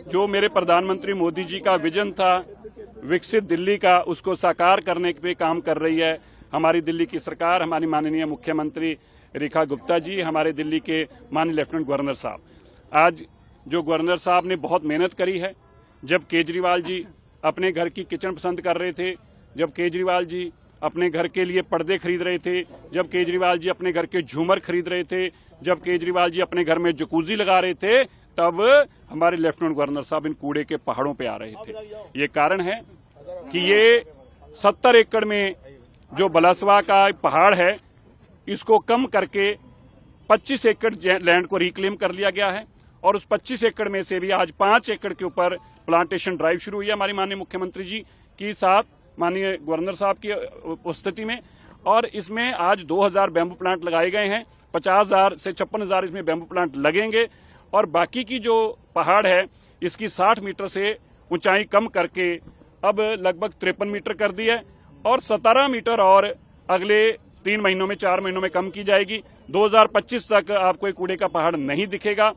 जो मेरे प्रधानमंत्री मोदी जी का विजन था विकसित दिल्ली का, उसको साकार करने पे काम कर रही है हमारी दिल्ली की सरकार, हमारी माननीय मुख्यमंत्री रेखा गुप्ता जी, हमारे दिल्ली के माननीय लेफ्टिनेंट गवर्नर साहब। आज जो गवर्नर साहब ने बहुत मेहनत करी है, जब केजरीवाल जी अपने घर की किचन पसंद कर रहे थे, जब केजरीवाल जी अपने घर के लिए पर्दे खरीद रहे थे, जब केजरीवाल जी अपने घर के झूमर खरीद रहे थे, जब केजरीवाल जी अपने घर में जकूजी लगा रहे थे, तब हमारे लेफ्टिनेंट गवर्नर साहब इन कूड़े के पहाड़ों पे आ रहे थे। ये कारण है कि ये 70 एकड़ में जो बलसवा का पहाड़ है, इसको कम करके 25 एकड़ लैंड को रिक्लेम कर लिया गया है और उस 25 एकड़ में से भी आज 5 एकड़ के ऊपर प्लांटेशन ड्राइव शुरू हुई है हमारी माननीय मुख्यमंत्री जी की साथ माननीय गवर्नर साहब की उपस्थिति में। और इसमें आज 2000 बैम्बू प्लांट लगाए गए हैं, 50,000 से 56,000 इसमें बैम्बू प्लांट लगेंगे और बाकी की जो पहाड़ है इसकी 60 मीटर से ऊंचाई कम करके अब लगभग 53 मीटर कर दी है और 17 मीटर और अगले 3 महीनों में 4 महीनों में कम की जाएगी। 2025 तक आपको एक कूड़े का पहाड़ नहीं दिखेगा।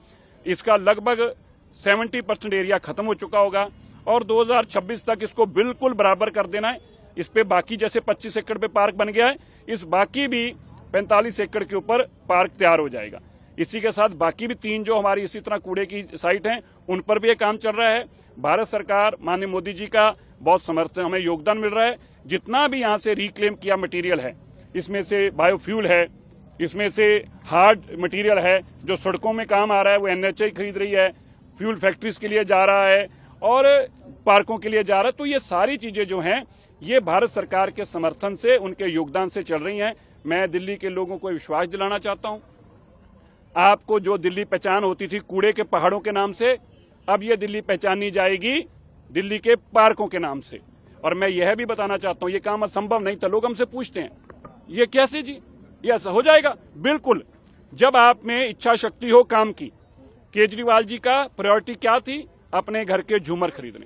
इसका लगभग 70% एरिया खत्म हो चुका होगा और 2026 तक इसको बिल्कुल बराबर कर देना है। इस पे बाकी जैसे 25 एकड़ पे पार्क बन गया है, इस बाकी भी 45 एकड़ के ऊपर पार्क तैयार हो जाएगा। इसी के साथ बाकी भी 3 जो हमारी इसी तरह कूड़े की साइट हैं, उन पर भी ये काम चल रहा है। भारत सरकार माननीय मोदी जी का बहुत समर्थन, हमें योगदान मिल रहा है। जितना भी यहाँ से रिक्लेम किया मटेरियल है, इसमें से बायोफ्यूल है, इसमें से हार्ड मटेरियल है जो सड़कों में काम आ रहा है, वो NHAI खरीद रही है, फ्यूल फैक्ट्रीज के लिए जा रहा है और पार्कों के लिए जा रहा है। तो ये सारी चीजें जो हैं ये भारत सरकार के समर्थन से, उनके योगदान से चल रही हैं। मैं दिल्ली के लोगों को विश्वास दिलाना चाहता हूं, आपको जो दिल्ली पहचान होती थी कूड़े के पहाड़ों के नाम से, अब ये दिल्ली पहचानी जाएगी दिल्ली के पार्कों के नाम से। और मैं यह भी बताना चाहता हूं, ये काम असंभव नहीं था। लोग हमसे पूछते हैं ये कैसे जी, ये ऐसा हो जाएगा? बिल्कुल, जब आप में इच्छा शक्ति हो काम की। केजरीवाल जी का प्रायोरिटी क्या थी? अपने घर के झूमर खरीदने।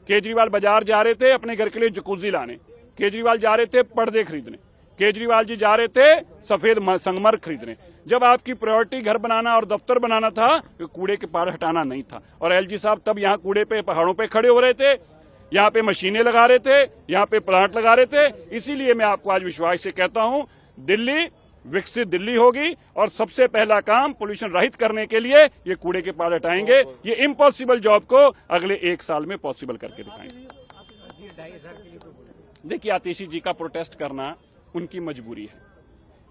केजरीवाल बाजार जा रहे थे अपने घर के लिए जकूजी लाने, केजरीवाल जा रहे थे पर्दे खरीदने, केजरीवाल जी जा रहे थे सफेद संगमर खरीदने। जब आपकी प्रायोरिटी घर बनाना और दफ्तर बनाना था, तो कूड़े के पहाड़ हटाना नहीं था। और LG साहब तब यहाँ कूड़े पे पहाड़ों पे खड़े हो रहे थे, यहाँ पे मशीनें लगा रहे थे, यहाँ पे प्लांट लगा रहे थे। इसीलिए मैं आपको आज विश्वास से कहता हूँ दिल्ली विकसित दिल्ली होगी और सबसे पहला काम पोल्यूशन रहित करने के लिए ये कूड़े के पहाड़ हटाएंगे। ये इम्पॉसिबल जॉब को अगले 1 साल में पॉसिबल करके दिखाएंगे। देखिए, आतिशी जी का प्रोटेस्ट करना उनकी मजबूरी है।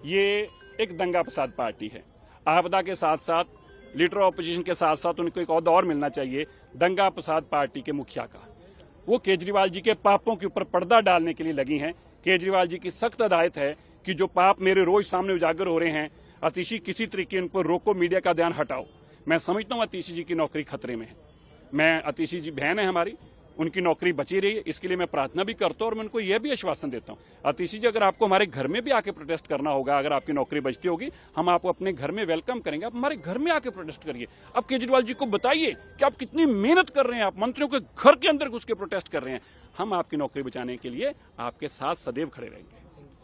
ये एक दंगा फसाद पार्टी है। आपदा के साथ साथ लीडर ऑपोजिशन के साथ साथ उनको एक और मिलना चाहिए दंगा फसाद पार्टी के मुखिया का। वो केजरीवाल जी के पापों के ऊपर पर्दा डालने के लिए लगी हैं। केजरीवाल जी की सख्त हिदायत है कि जो पाप मेरे रोज सामने उजागर हो रहे हैं, आतिशी किसी तरीके इन पर रोको, मीडिया का ध्यान हटाओ। मैं समझता हूं आतिशी जी की नौकरी खतरे में है। मैं आतिशी जी बहन है हमारी, उनकी नौकरी बची रही है, इसके लिए मैं प्रार्थना भी करता हूं और मैं उनको यह भी आश्वासन देता हूं, आतिशी जी अगर आपको हमारे घर में भी आके प्रोटेस्ट करना होगा, अगर आपकी नौकरी बचती होगी, हम आपको अपने घर में वेलकम करेंगे। आप हमारे घर में आके प्रोटेस्ट करिए। अब केजरीवाल जी को बताइए कि आप कितनी मेहनत कर रहे हैं, आप मंत्रियों के घर के अंदर घुस के प्रोटेस्ट कर रहे हैं। हम आपकी नौकरी बचाने के लिए आपके साथ सदैव खड़े रहेंगे।